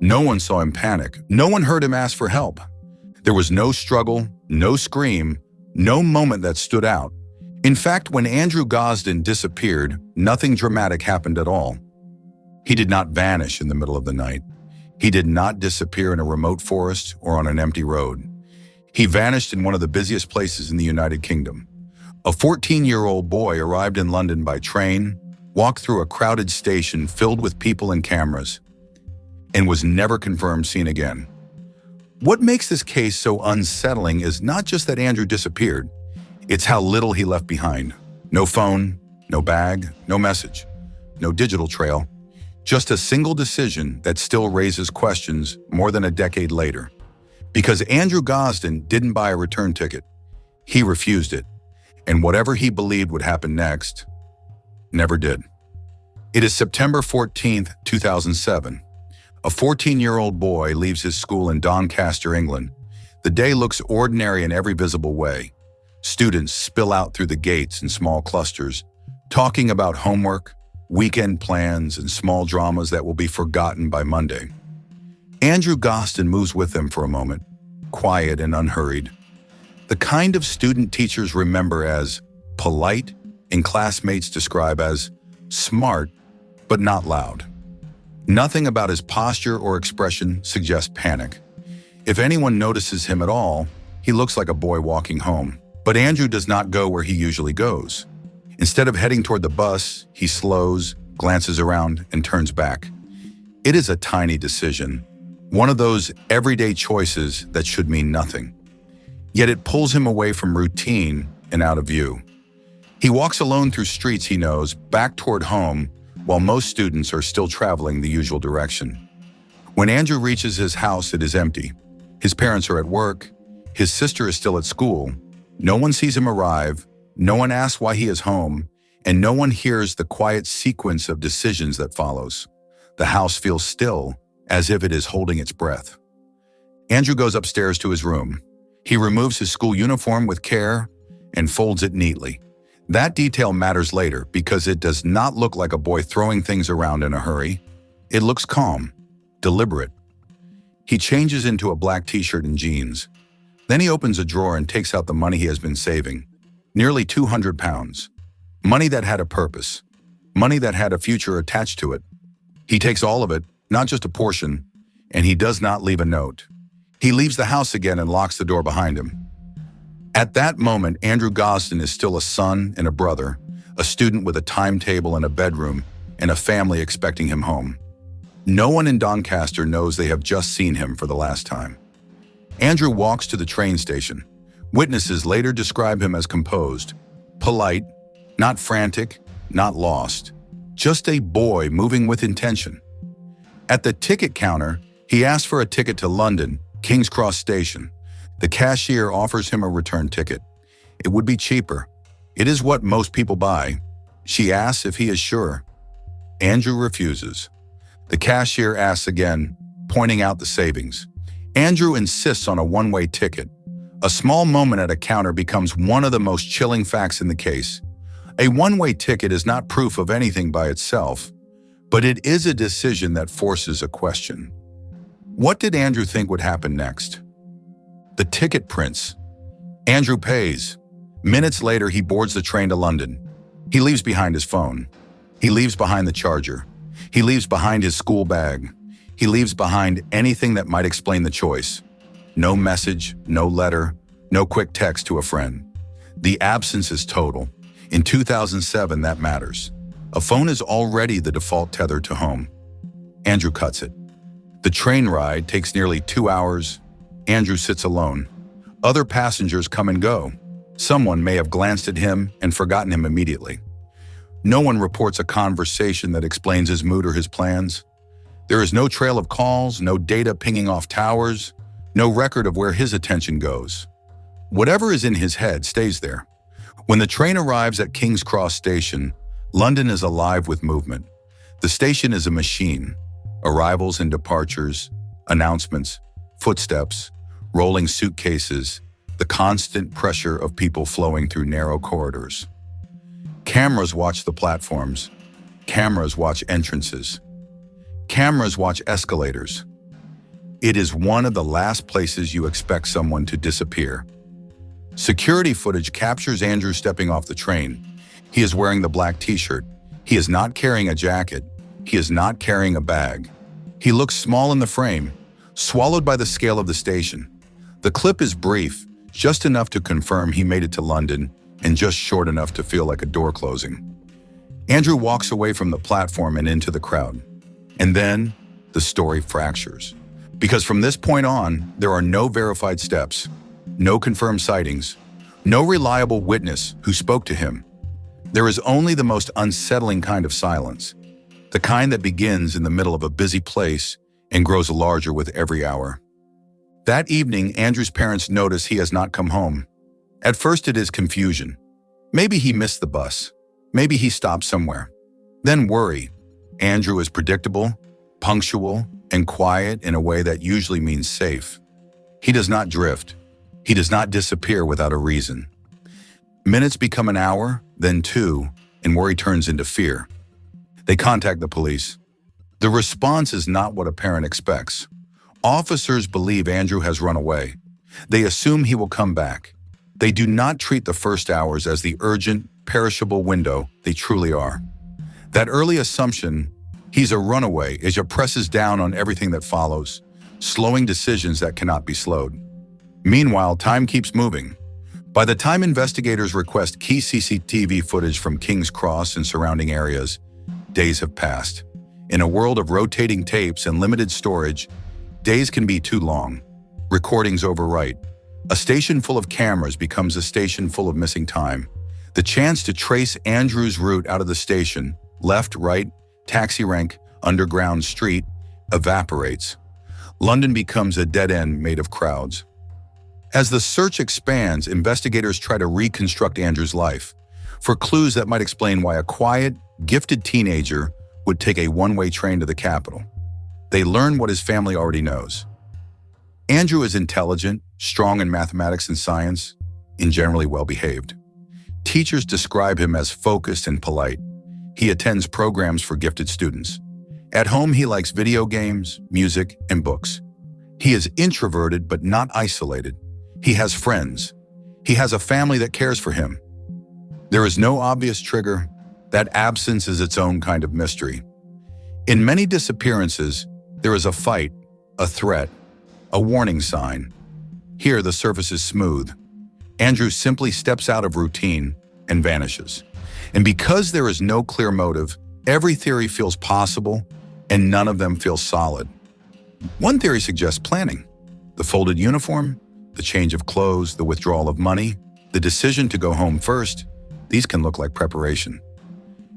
No one saw him panic. No one heard him ask for help. There was no struggle, no scream, no moment that stood out. In fact, when Andrew Gosden disappeared, nothing dramatic happened at all. He did not vanish in the middle of the night. He did not disappear in a remote forest or on an empty road. He vanished in one of the busiest places in the United Kingdom. A 14-year-old boy arrived in London by train, walked through a crowded station filled with people and cameras, and was never confirmed seen again. What makes this case so unsettling is not just that Andrew disappeared, it's how little he left behind. No phone, no bag, no message, no digital trail, just a single decision that still raises questions more than a decade later. Because Andrew Gosden didn't buy a return ticket, he refused it, and whatever he believed would happen next, never did. It is September 14th, 2007. A 14-year-old boy leaves his school in Doncaster, England. The day looks ordinary in every visible way. Students spill out through the gates in small clusters, talking about homework, weekend plans, and small dramas that will be forgotten by Monday. Andrew Gosden moves with them for a moment, quiet and unhurried. The kind of student teachers remember as polite and classmates describe as smart, but not loud. Nothing about his posture or expression suggests panic. If anyone notices him at all, he looks like a boy walking home. But Andrew does not go where he usually goes. Instead of heading toward the bus, he slows, glances around, and turns back. It is a tiny decision, one of those everyday choices that should mean nothing. Yet it pulls him away from routine and out of view. He walks alone through streets he knows, back toward home, while most students are still traveling the usual direction. When Andrew reaches his house, it is empty. His parents are at work, his sister is still at school. No one sees him arrive, no one asks why he is home, and no one hears the quiet sequence of decisions that follows. The house feels still, as if it is holding its breath. Andrew goes upstairs to his room. He removes his school uniform with care and folds it neatly. That detail matters later because it does not look like a boy throwing things around in a hurry. It looks calm, deliberate. He changes into a black t-shirt and jeans. Then he opens a drawer and takes out the money he has been saving. Nearly £200. Money that had a purpose. Money that had a future attached to it. He takes all of it, not just a portion, and he does not leave a note. He leaves the house again and locks the door behind him. At that moment, Andrew Gosden is still a son and a brother, a student with a timetable and a bedroom, and a family expecting him home. No one in Doncaster knows they have just seen him for the last time. Andrew walks to the train station. Witnesses later describe him as composed, polite, not frantic, not lost, just a boy moving with intention. At the ticket counter, he asks for a ticket to London, King's Cross Station. The cashier offers him a return ticket. It would be cheaper. It is what most people buy. She asks if he is sure. Andrew refuses. The cashier asks again, pointing out the savings. Andrew insists on a one-way ticket. A small moment at a counter becomes one of the most chilling facts in the case. A one-way ticket is not proof of anything by itself, but it is a decision that forces a question. What did Andrew think would happen next? The ticket prints. Andrew pays. Minutes later, he boards the train to London. He leaves behind his phone. He leaves behind the charger. He leaves behind his school bag. He leaves behind anything that might explain the choice. No message, no letter, no quick text to a friend. The absence is total. In 2007, that matters. A phone is already the default tether to home. Andrew cuts it. The train ride takes nearly 2 hours. Andrew sits alone. Other passengers come and go. Someone may have glanced at him and forgotten him immediately. No one reports a conversation that explains his mood or his plans. There is no trail of calls, no data pinging off towers, no record of where his attention goes. Whatever is in his head stays there. When the train arrives at King's Cross Station, London is alive with movement. The station is a machine. Arrivals and departures, announcements, footsteps, rolling suitcases, the constant pressure of people flowing through narrow corridors. Cameras watch the platforms. Cameras watch entrances. Cameras watch escalators. It is one of the last places you expect someone to disappear. Security footage captures Andrew stepping off the train. He is wearing the black t-shirt. He is not carrying a jacket. He is not carrying a bag. He looks small in the frame, swallowed by the scale of the station. The clip is brief, just enough to confirm he made it to London, and just short enough to feel like a door closing. Andrew walks away from the platform and into the crowd. And then, the story fractures. Because from this point on, there are no verified steps, no confirmed sightings, no reliable witness who spoke to him. There is only the most unsettling kind of silence, the kind that begins in the middle of a busy place and grows larger with every hour. That evening, Andrew's parents notice he has not come home. At first it is confusion. Maybe he missed the bus. Maybe he stopped somewhere. Then worry. Andrew is predictable, punctual, and quiet in a way that usually means safe. He does not drift. He does not disappear without a reason. Minutes become an hour, then two, and worry turns into fear. They contact the police. The response is not what a parent expects. Officers believe Andrew has run away. They assume he will come back. They do not treat the first hours as the urgent, perishable window they truly are. That early assumption, he's a runaway, presses down on everything that follows, slowing decisions that cannot be slowed. Meanwhile, time keeps moving. By the time investigators request key CCTV footage from King's Cross and surrounding areas, days have passed. In a world of rotating tapes and limited storage, days can be too long. Recordings overwrite. A station full of cameras becomes a station full of missing time. The chance to trace Andrew's route out of the station, left, right, taxi rank, underground, street, evaporates. London becomes a dead end made of crowds. As the search expands, investigators try to reconstruct Andrew's life for clues that might explain why a quiet, gifted teenager would take a one-way train to the capital. They learn what his family already knows. Andrew is intelligent, strong in mathematics and science, and generally well-behaved. Teachers describe him as focused and polite. He attends programs for gifted students. At home, he likes video games, music, and books. He is introverted but not isolated. He has friends. He has a family that cares for him. There is no obvious trigger. That absence is its own kind of mystery. In many disappearances, there is a fight, a threat, a warning sign. Here, the surface is smooth. Andrew simply steps out of routine and vanishes. And because there is no clear motive, every theory feels possible, and none of them feel solid. One theory suggests planning. The folded uniform, the change of clothes, the withdrawal of money, the decision to go home first, these can look like preparation.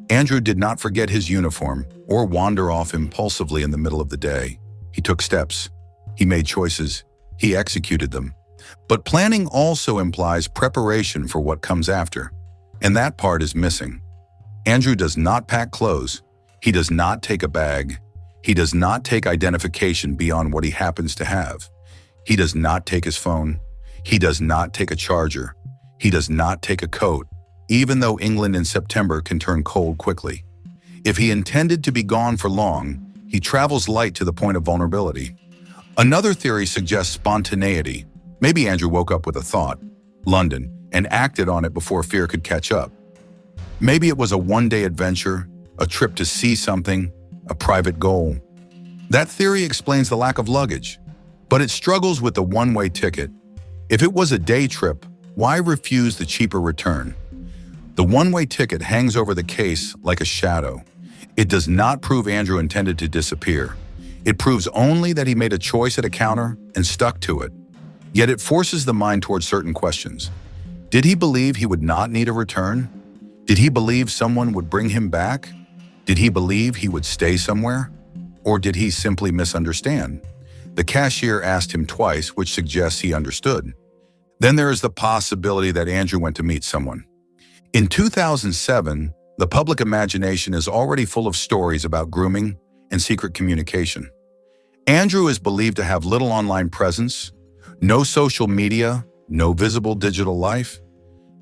Andrew did not forget his uniform or wander off impulsively in the middle of the day. He took steps. He made choices. He executed them. But planning also implies preparation for what comes after. And that part is missing. Andrew does not pack clothes. He does not take a bag. He does not take identification beyond what he happens to have. He does not take his phone. He does not take a charger. He does not take a coat, even though England in September can turn cold quickly. If he intended to be gone for long, he travels light to the point of vulnerability. Another theory suggests spontaneity. Maybe Andrew woke up with a thought, London, and acted on it before fear could catch up. Maybe it was a one-day adventure, a trip to see something, a private goal. That theory explains the lack of luggage, but it struggles with the one-way ticket. If it was a day trip, why refuse the cheaper return? The one-way ticket hangs over the case like a shadow. It does not prove Andrew intended to disappear. It proves only that he made a choice at a counter and stuck to it. Yet it forces the mind towards certain questions. Did he believe he would not need a return? Did he believe someone would bring him back? Did he believe he would stay somewhere? Or did he simply misunderstand? The cashier asked him twice, which suggests he understood. Then there is the possibility that Andrew went to meet someone. In 2007, the public imagination is already full of stories about grooming and secret communication. Andrew is believed to have little online presence, no social media, no visible digital life.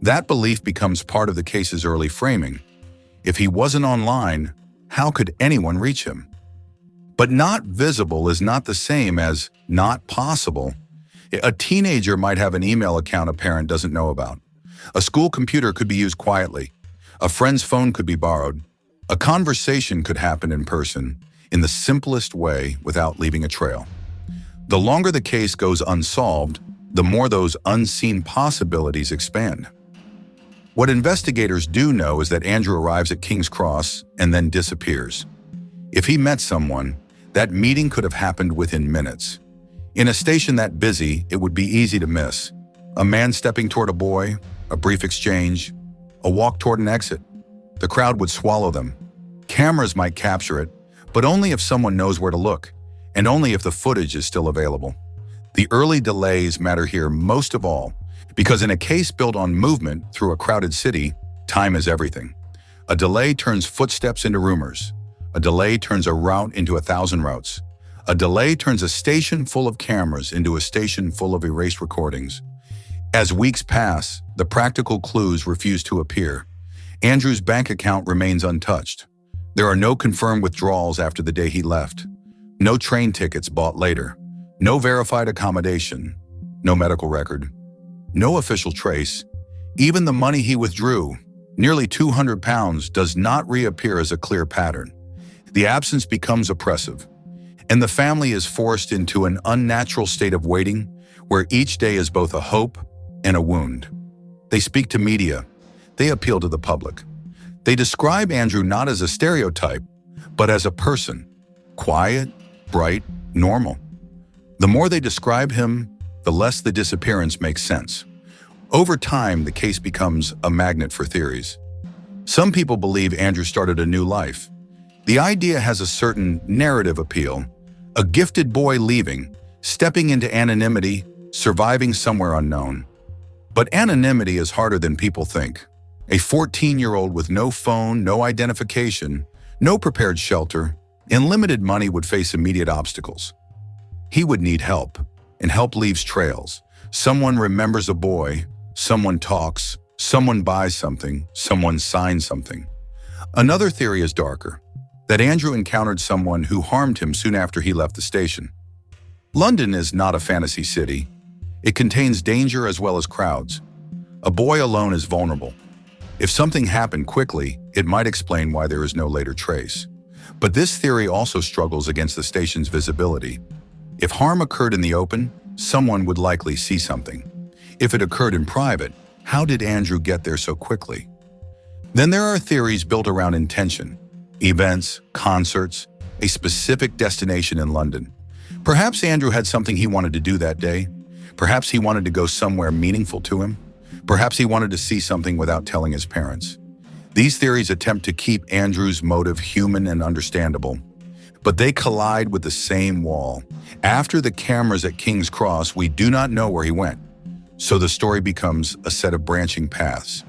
That belief becomes part of the case's early framing. If he wasn't online, how could anyone reach him? But not visible is not the same as not possible. A teenager might have an email account a parent doesn't know about. A school computer could be used quietly. A friend's phone could be borrowed. A conversation could happen in person, in the simplest way without leaving a trail. The longer the case goes unsolved, the more those unseen possibilities expand. What investigators do know is that Andrew arrives at King's Cross and then disappears. If he met someone, that meeting could have happened within minutes. In a station that busy, it would be easy to miss. A man stepping toward a boy, a brief exchange, a walk toward an exit. The crowd would swallow them. Cameras might capture it, but only if someone knows where to look, and only if the footage is still available. The early delays matter here most of all, because in a case built on movement through a crowded city, time is everything. A delay turns footsteps into rumors. A delay turns a route into 1,000 routes. A delay turns a station full of cameras into a station full of erased recordings. As weeks pass, the practical clues refuse to appear. Andrew's bank account remains untouched. There are no confirmed withdrawals after the day he left. No train tickets bought later. No verified accommodation. No medical record. No official trace. Even the money he withdrew, nearly £200, does not reappear as a clear pattern. The absence becomes oppressive, and the family is forced into an unnatural state of waiting where each day is both a hope and a wound. They speak to media. They appeal to the public. They describe Andrew not as a stereotype, but as a person, quiet, bright, normal. The more they describe him, the less the disappearance makes sense. Over time, the case becomes a magnet for theories. Some people believe Andrew started a new life. The idea has a certain narrative appeal, a gifted boy leaving, stepping into anonymity, surviving somewhere unknown. But anonymity is harder than people think. A 14-year-old with no phone, no identification, no prepared shelter, and limited money would face immediate obstacles. He would need help, and help leaves trails. Someone remembers a boy, someone talks, someone buys something, someone signs something. Another theory is darker, that Andrew encountered someone who harmed him soon after he left the station. London is not a fantasy city. It contains danger as well as crowds. A boy alone is vulnerable. If something happened quickly, it might explain why there is no later trace. But this theory also struggles against the station's visibility. If harm occurred in the open, someone would likely see something. If it occurred in private, how did Andrew get there so quickly? Then there are theories built around intention. Events, concerts, a specific destination in London. Perhaps Andrew had something he wanted to do that day. Perhaps he wanted to go somewhere meaningful to him. Perhaps he wanted to see something without telling his parents. These theories attempt to keep Andrew's motive human and understandable, but they collide with the same wall. After the cameras at King's Cross, we do not know where he went, so the story becomes a set of branching paths.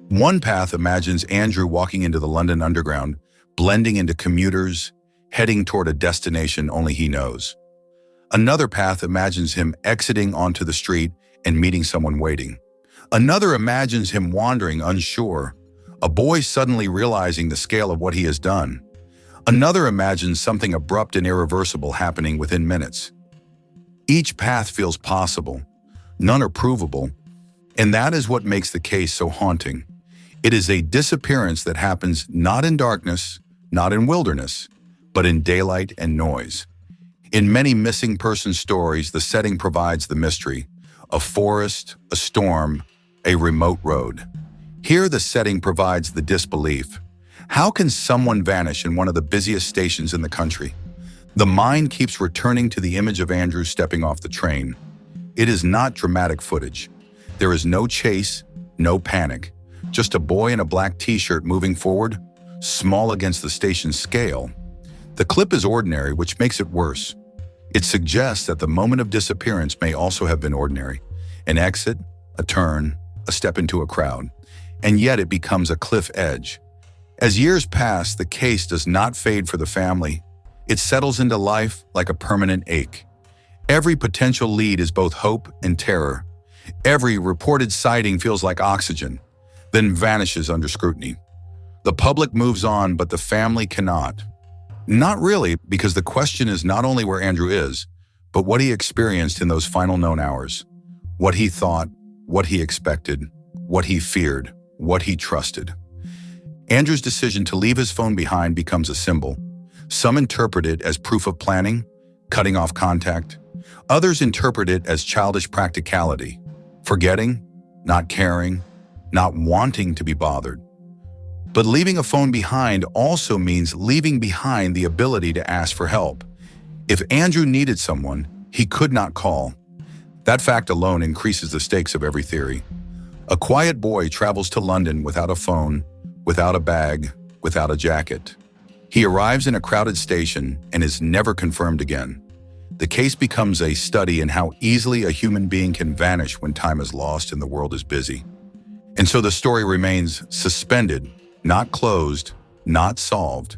One path imagines Andrew walking into the London Underground, blending into commuters, heading toward a destination only he knows. Another path imagines him exiting onto the street and meeting someone waiting. Another imagines him wandering unsure, a boy suddenly realizing the scale of what he has done. Another imagines something abrupt and irreversible happening within minutes. Each path feels possible, none are provable, and that is what makes the case so haunting. It is a disappearance that happens not in darkness, not in wilderness, but in daylight and noise. In many missing person stories, the setting provides the mystery: a forest, a storm, a remote road. Here, the setting provides the disbelief. How can someone vanish in one of the busiest stations in the country? The mind keeps returning to the image of Andrew stepping off the train. It is not dramatic footage. There is no chase, no panic, just a boy in a black t-shirt moving forward, small against the station's scale. The clip is ordinary, which makes it worse. It suggests that the moment of disappearance may also have been ordinary. An exit, a turn, a step into a crowd. And yet it becomes a cliff edge. As years pass, the case does not fade for the family. It settles into life like a permanent ache. Every potential lead is both hope and terror. Every reported sighting feels like oxygen, then vanishes under scrutiny. The public moves on, but the family cannot. Not really, because the question is not only where Andrew is, but what he experienced in those final known hours. What he thought, what he expected, what he feared, what he trusted. Andrew's decision to leave his phone behind becomes a symbol. Some interpret it as proof of planning, cutting off contact. Others interpret it as childish practicality, forgetting, not caring, not wanting to be bothered. But leaving a phone behind also means leaving behind the ability to ask for help. If Andrew needed someone, he could not call. That fact alone increases the stakes of every theory. A quiet boy travels to London without a phone, without a bag, without a jacket. He arrives in a crowded station and is never confirmed again. The case becomes a study in how easily a human being can vanish when time is lost and the world is busy. And so the story remains suspended, not closed, not solved,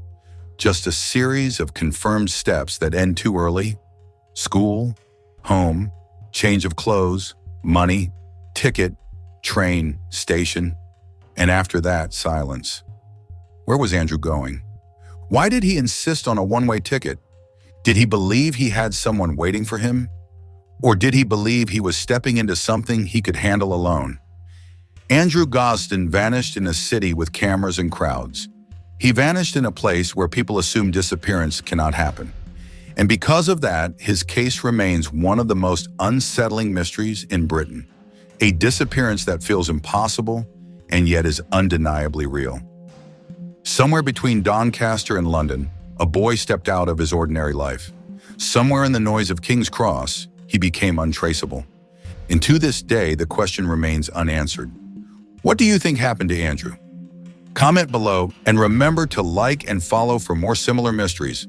just a series of confirmed steps that end too early. School, home, change of clothes, money, ticket, train, station, and after that, silence. Where was Andrew going? Why did he insist on a one-way ticket? Did he believe he had someone waiting for him? Or did he believe he was stepping into something he could handle alone? Andrew Gosden vanished in a city with cameras and crowds. He vanished in a place where people assume disappearance cannot happen. And because of that, his case remains one of the most unsettling mysteries in Britain. A disappearance that feels impossible and yet is undeniably real. Somewhere between Doncaster and London, a boy stepped out of his ordinary life. Somewhere in the noise of King's Cross, he became untraceable. And to this day, the question remains unanswered. What do you think happened to Andrew? Comment below and remember to like and follow for more similar mysteries.